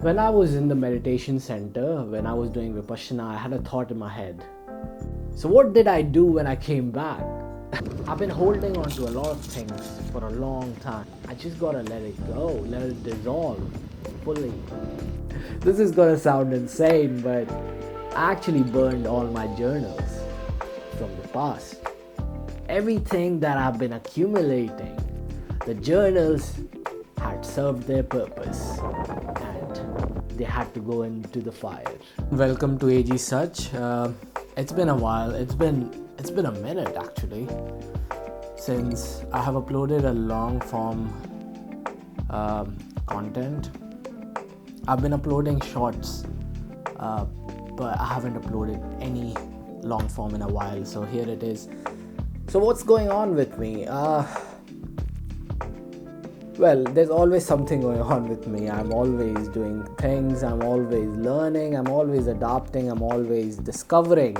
When I was in the meditation center, when I was doing Vipassana, I had a thought in my head. So, what did I do when I came back? I've been holding on to a lot of things for a long time. I just gotta let it go, let it dissolve fully. This is gonna sound insane, but I actually burned all my journals from the past. Everything that I've been accumulating, the journals had served their purpose and they had to go into the fire. Welcome to AG Such. It's been a while. It's been a minute actually since I have uploaded a long form content. I've been uploading shorts, but I haven't uploaded any long form in a while. So here it is. So what's going on with me? Well, there's always something going on with me. I'm always doing things, I'm always learning, I'm always adapting, I'm always discovering.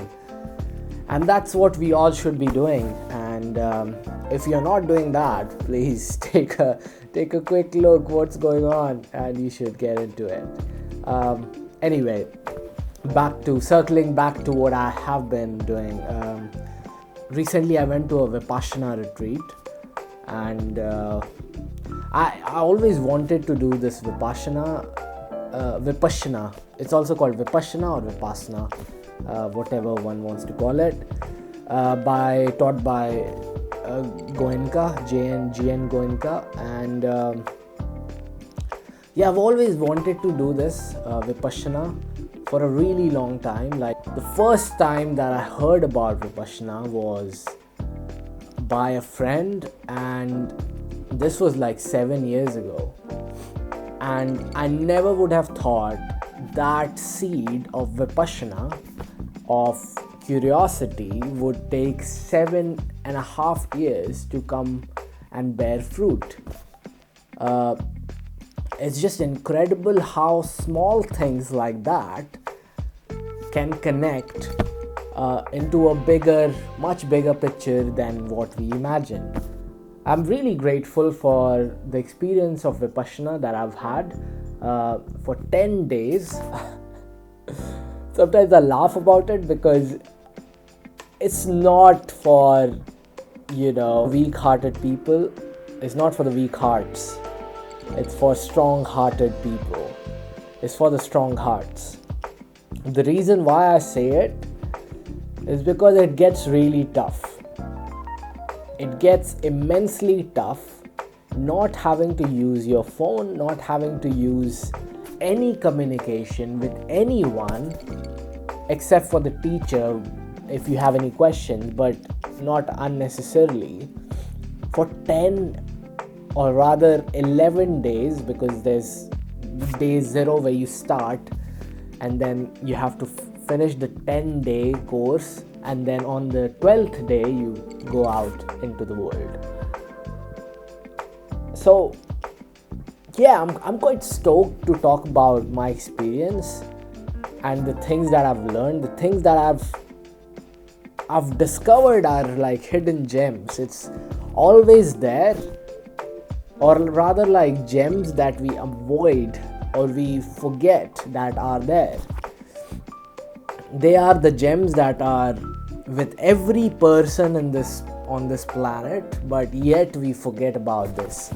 And that's what we all should be doing. And if you're not doing that, please take a quick look what's going on and you should get into it. Anyway, circling back to what I have been doing. Recently I went to a Vipassana retreat and I always wanted to do this Vipassana. It's also called Vipassana or Vipassana, whatever one wants to call it, taught by Goenka, GN Goenka. And I've always wanted to do this Vipassana for a really long time. Like the first time that I heard about Vipassana was by a friend, and this was like 7 years ago, and I never would have thought that seed of Vipassana, of curiosity, would take 7.5 years to come and bear fruit. It's just incredible how small things like that can connect into a much bigger picture than what we imagine. I'm really grateful for the experience of Vipassana that I've had for 10 days. Sometimes I laugh about it because it's not for, weak-hearted people. It's not for the weak hearts. It's for strong-hearted people. It's for the strong hearts. The reason why I say it is because it gets really tough. It gets immensely tough not having to use your phone, not having to use any communication with anyone except for the teacher if you have any questions, but not unnecessarily, for 10 or rather 11 days, because there's day 0 where you start and then you have to finish the 10-day course, and then on the 12th day you go out into the world. So I'm quite stoked to talk about my experience and the things that I've learned. The things that I've discovered are like hidden gems. It's always there, or rather like gems that we avoid or we forget that are there. They are the gems that are with every person on this planet, but yet we forget about this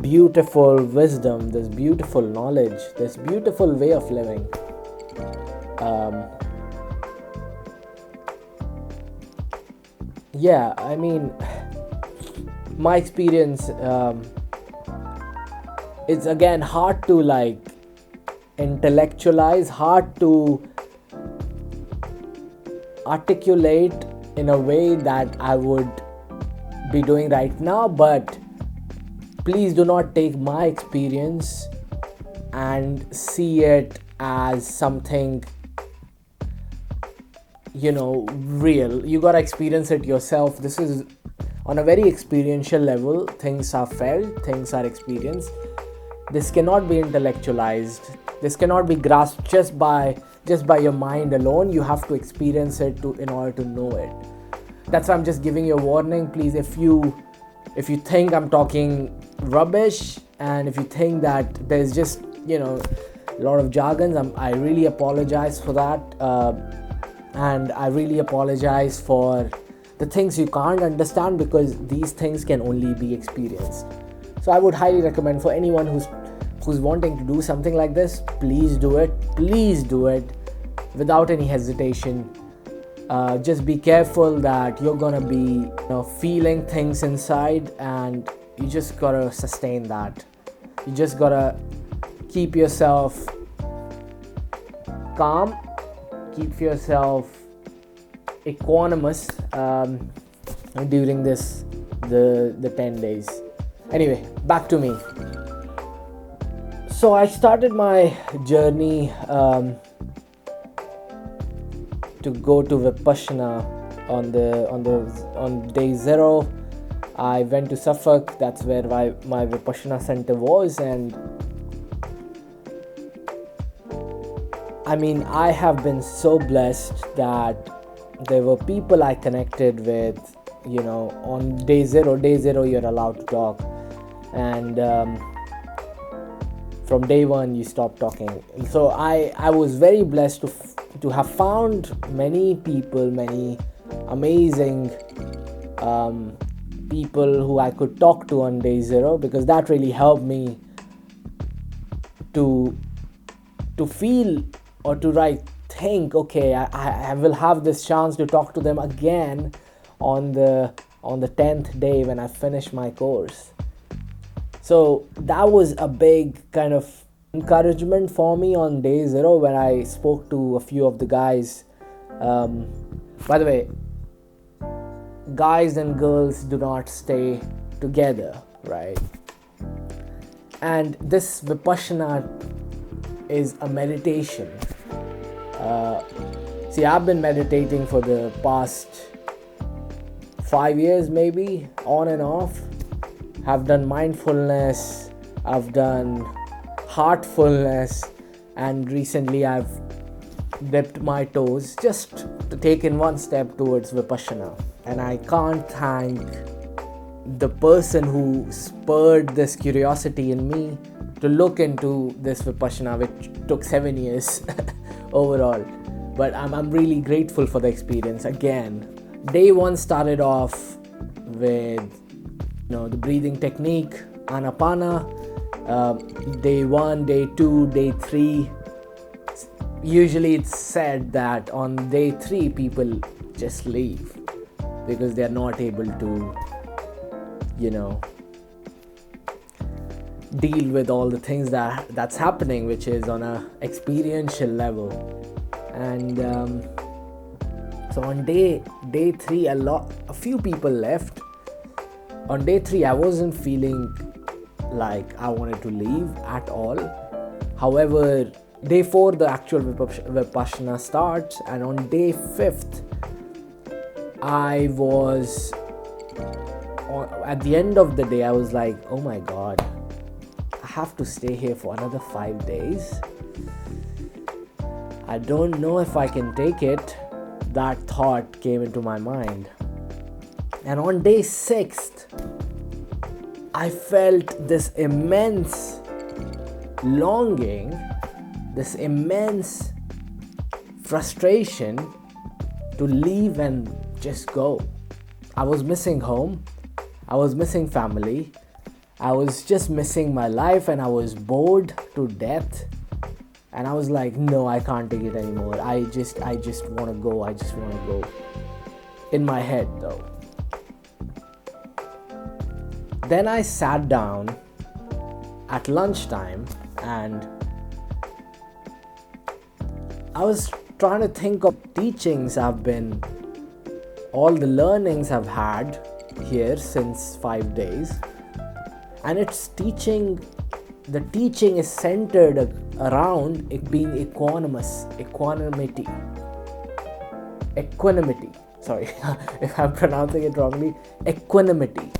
beautiful wisdom, this beautiful knowledge, this beautiful way of living. My experience, it's again hard to like intellectualize, hard to articulate in a way that I would be doing right now, but please do not take my experience and see it as something real. You gotta experience it yourself. This is on a very experiential level. Things are felt, things are experienced. This cannot be intellectualized. This cannot be grasped just by your mind alone. You have to experience it in order to know it. That's why I'm just giving you a warning. Please, if you think I'm talking rubbish, and if you think that there's just a lot of jargons. I really apologize for that, and I really apologize for the things you can't understand, because these things can only be experienced. So I would highly recommend for anyone who's wanting to do something like this, please do it without any hesitation. Just be careful that you're gonna be feeling things inside, and you just gotta sustain that. You just gotta keep yourself calm, keep yourself equanimous during the 10 days. Anyway, back to me. So I started my journey to go to Vipassana on day 0. I went to Suffolk. That's where my Vipassana center was, and I have been so blessed that there were people I connected with. On day zero you're allowed to talk, and from day 1 you stop talking. So I was very blessed to have found many people, many amazing people who I could talk to on day 0, because that really helped me to feel or to think, okay, I will have this chance to talk to them again on the 10th day when I finish my course. So that was a big kind of encouragement for me on day 0 when I spoke to a few of the guys. By the way, guys and girls do not stay together, right? And this Vipassana is a meditation. I've been meditating for the past 5 years, maybe, on and off. I've done mindfulness, I've done heartfulness, and recently I've dipped my toes just to take in one step towards Vipassana. And I can't thank the person who spurred this curiosity in me to look into this Vipassana, which took 7 years overall. But I'm really grateful for the experience. Again, day 1 started off with the breathing technique, Anapana. Day 1, day 2, day 3. Usually it's said that on day 3 people just leave because they're not able to deal with all the things that's happening, which is on a experiential level. And so on day 3 a few people left. On day 3 I wasn't feeling like I wanted to leave at all. However, day 4 the actual Vipassana starts, and on day 5th I was at the end of the day I was like, oh my god, I have to stay here for another 5 days. I don't know if I can take it. That thought came into my mind. And on day 6th, I felt this immense longing, this immense frustration to leave and just go. I was missing home. I was missing family. I was just missing my life, and I was bored to death. And I was like, no, I can't take it anymore. I just want to go. I just want to go. In my head, though. Then I sat down at lunchtime, and I was trying to think of teachings all the learnings I've had here since 5 days. And the teaching is centered around it being equanimity. Sorry if I'm pronouncing it wrongly. Equanimity.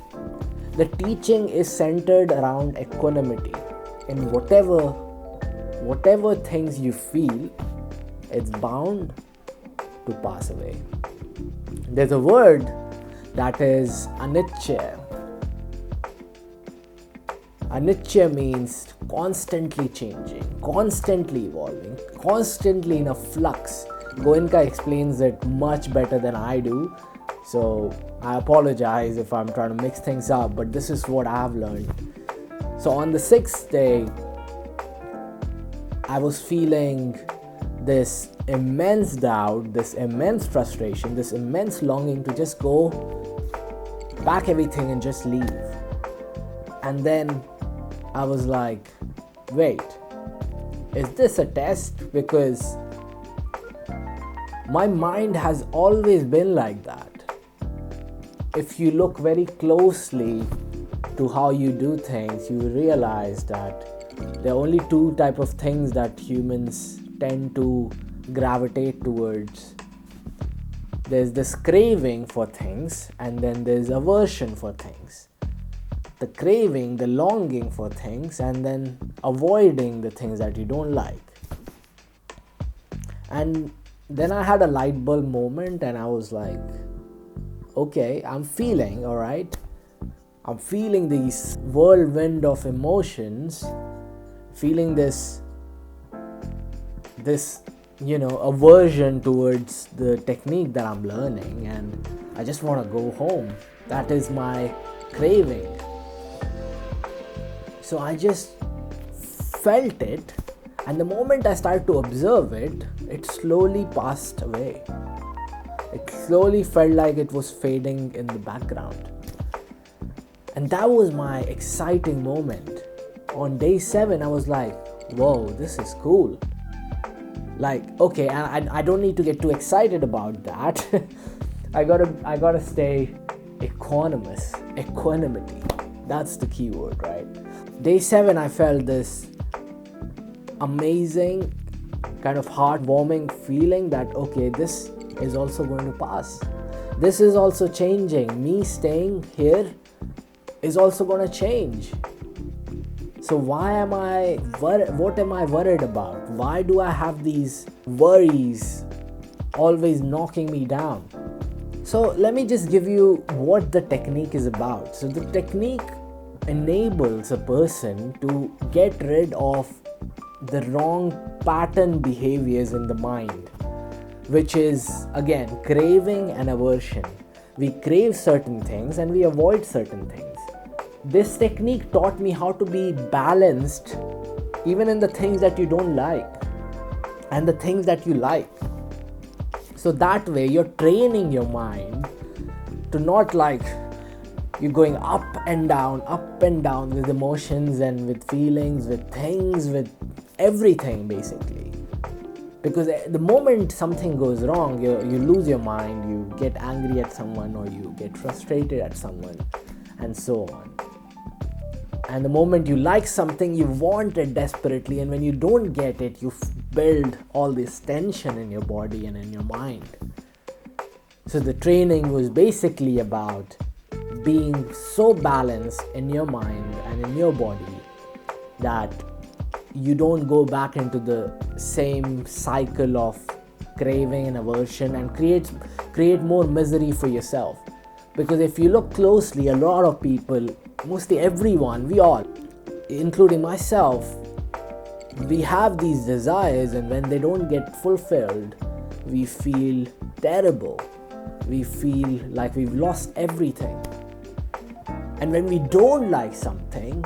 The teaching is centered around equanimity. In whatever things you feel, it's bound to pass away. There's a word that is Anicca. Anicca means constantly changing, constantly evolving, constantly in a flux. Goenka explains it much better than I do, so I apologize if I'm trying to mix things up, but this is what I've learned. So on the 6th day, I was feeling this immense doubt, this immense frustration, this immense longing to just go, pack everything and just leave. And then I was like, wait, is this a test? Because my mind has always been like that. If you look very closely to how you do things, you realize that there are only two type of things that humans tend to gravitate towards. There's this craving for things, and then there's aversion for things. The craving, the longing for things, and then avoiding the things that you don't like. And then I had a light bulb moment and I was like, okay, I'm feeling, alright, I'm feeling these whirlwind of emotions, feeling this aversion towards the technique that I'm learning, and I just want to go home. That is my craving. So I just felt it, and the moment I started to observe it, it slowly passed away. It slowly felt like it was fading in the background. And that was my exciting moment. On day 7, I was like, whoa, this is cool. Like, okay, I don't need to get too excited about that. I gotta stay equanimity. That's the key word, right? Day 7, I felt this amazing kind of heartwarming feeling that, okay, this is also going to pass. This is also changing. Me staying here is also going to change. So what am I worried about? Why do I have these worries always knocking me down? So let me just give you what the technique is about. So the technique enables a person to get rid of the wrong pattern behaviors in the mind, which is again craving and aversion. We crave certain things and we avoid certain things. This technique taught me how to be balanced even in the things that you don't like and the things that you like. So that way you're training your mind to not like you're going up and down with emotions and with feelings, with things, with everything basically. Because the moment something goes wrong, you lose your mind, you get angry at someone or you get frustrated at someone and so on. And the moment you like something, you want it desperately, and when you don't get it, you build all this tension in your body and in your mind. So the training was basically about being so balanced in your mind and in your body that you don't go back into the same cycle of craving and aversion and create more misery for yourself. Because if you look closely, a lot of people, mostly everyone, we all, including myself, we have these desires, and when they don't get fulfilled, we feel terrible. We feel like we've lost everything. And when we don't like something,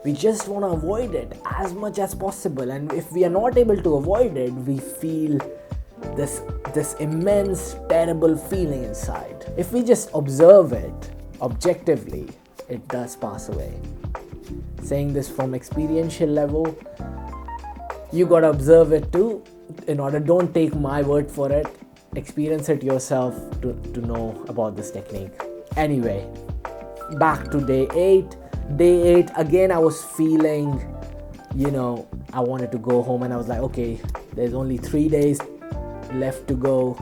we just want to avoid it as much as possible. And if we are not able to avoid it, we feel this immense, terrible feeling inside. If we just observe it objectively, it does pass away. Saying this from experiential level, you gotta observe it too. Don't take my word for it. Experience it yourself to know about this technique. Anyway, back to day 8. Day 8, again I was feeling, I wanted to go home, and I was like, okay, there's only 3 days left to go.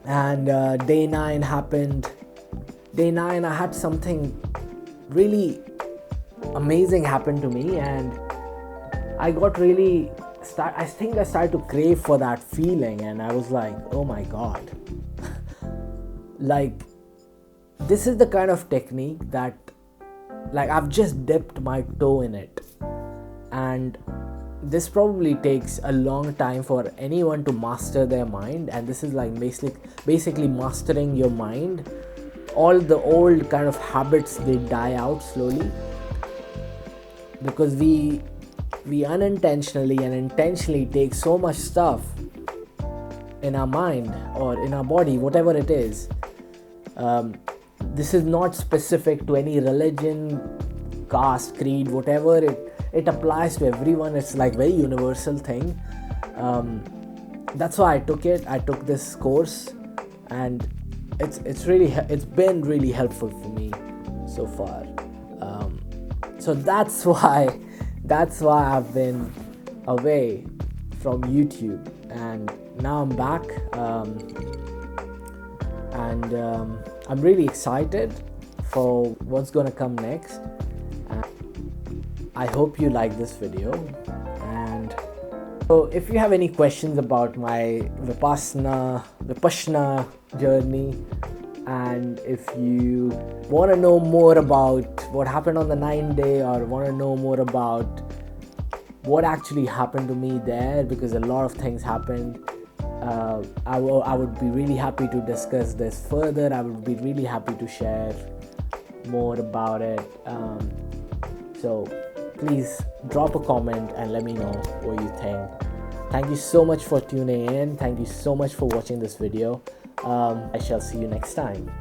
And day 9 happened. Day 9, I had something really amazing happen to me, and I got really I think I started to crave for that feeling, and I was like, oh my god. Like, this is the kind of technique that like I've just dipped my toe in it, and this probably takes a long time for anyone to master their mind. And this is like basically mastering your mind. All the old kind of habits, they die out slowly, because we unintentionally and intentionally take so much stuff in our mind or in our body, whatever it is. This is not specific to any religion, caste, creed, whatever. It applies to everyone. It's like very universal thing. That's why I took this course, and it's been really helpful for me so far. So that's why I've been away from YouTube, and now I'm back, and I'm really excited for what's gonna come next. I hope you like this video. And so if you have any questions about my Vipassana journey, and if you want to know more about what happened on the 9th day, or want to know more about what actually happened to me there, because a lot of things happened, I would be really happy to discuss this further. I would be really happy to share more about it. So please drop a comment and let me know what you think. Thank you so much for tuning in. Thank you so much for watching this video. I shall see you next time.